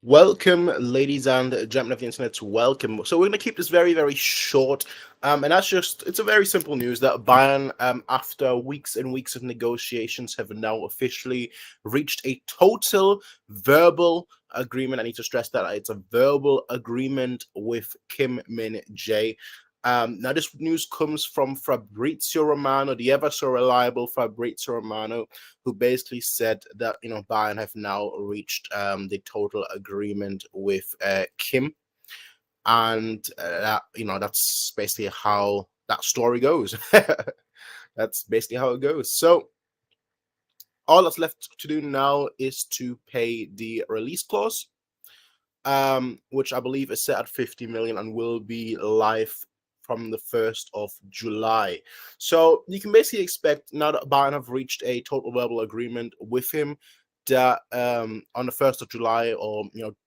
Welcome, ladies and gentlemen of the internet. Welcome. So we're going to keep this very, very short. And that's it's a very simple news that Bayern, after weeks and weeks of negotiations, have now officially reached a total verbal agreement. I need to stress that it's a verbal agreement with Kim Min-Jae. Now, this news comes from Fabrizio Romano, the ever so reliable Fabrizio Romano, who basically said that Bayern have now reached the total agreement with Kim, and that's basically how that story goes. That's basically how it goes. So all that's left to do now is to pay the release clause, which I believe is set at 50 million and will be live from the 1st of July. So you can basically expect, now that Bayern have reached a total verbal agreement with him, that on the 1st of July, or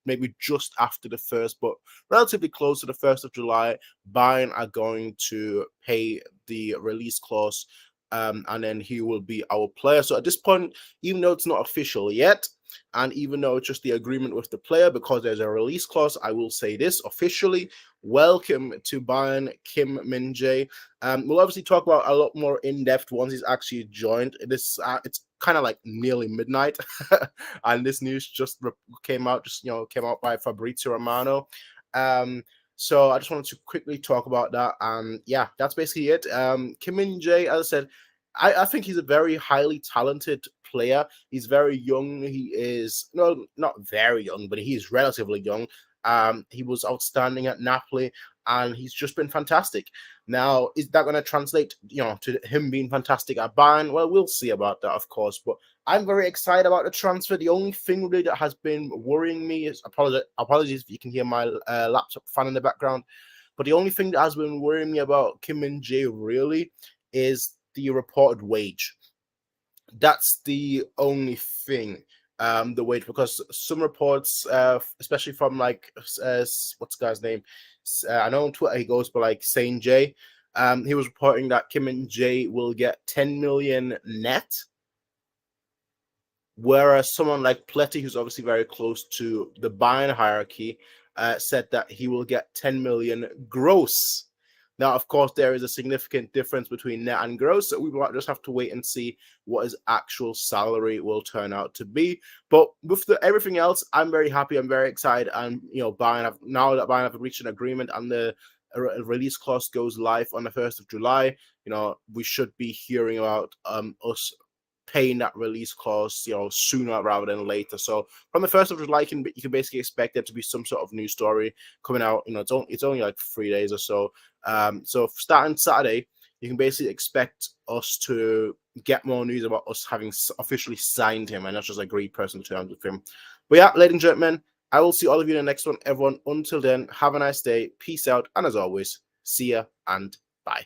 maybe just after the 1st, but relatively close to the 1st of July, Bayern are going to pay the release clause, and then he will be our player. So at this point, even though it's not official yet, and even though it's just the agreement with the player, because there's a release clause, I will say this officially: welcome to Bayern, Kim Min-Jae. We'll obviously talk about a lot more in depth once he's actually joined. It's kind of like nearly midnight, and this news just came out by Fabrizio Romano. So I just wanted to quickly talk about that, and yeah, that's basically it. Kim Min-Jae, as I said, I think he's a very highly talented player. He's very young. He is not very young, but he's relatively young. He was outstanding at Napoli, and he's just been fantastic. Now, is that going to translate, to him being fantastic at Bayern? Well, we'll see about that, of course. But I'm very excited about the transfer. The only thing really that has been worrying me is, apologies if you can hear my laptop fan in the background, but the only thing that has been worrying me about Kim Min-Jae really is the reported wage. That's the only thing. The wage, because some reports, especially from what's the guy's name? I know on Twitter he goes by Saint J. He was reporting that Kim Min-Jae will get 10 million net, whereas someone like Pletty, who's obviously very close to the Bayern hierarchy, said that he will get 10 million gross. Now, of course, there is a significant difference between net and gross, so we might just have to wait and see what his actual salary will turn out to be. But with everything else, I'm very happy. I'm very excited. And, now that Bayern have reached an agreement and the release clause goes live on the 1st of July, we should be hearing about us paying that release clause, sooner rather than later. So from the 1st of July, you can basically expect there to be some sort of news story coming out. It's only like 3 days or so. So starting Saturday, you can basically expect us to get more news about us having officially signed him and not just agreed personal terms with him. But yeah, ladies and gentlemen, I will see all of you in the next one. Everyone, until then, have a nice day. Peace out. And as always, see ya and bye.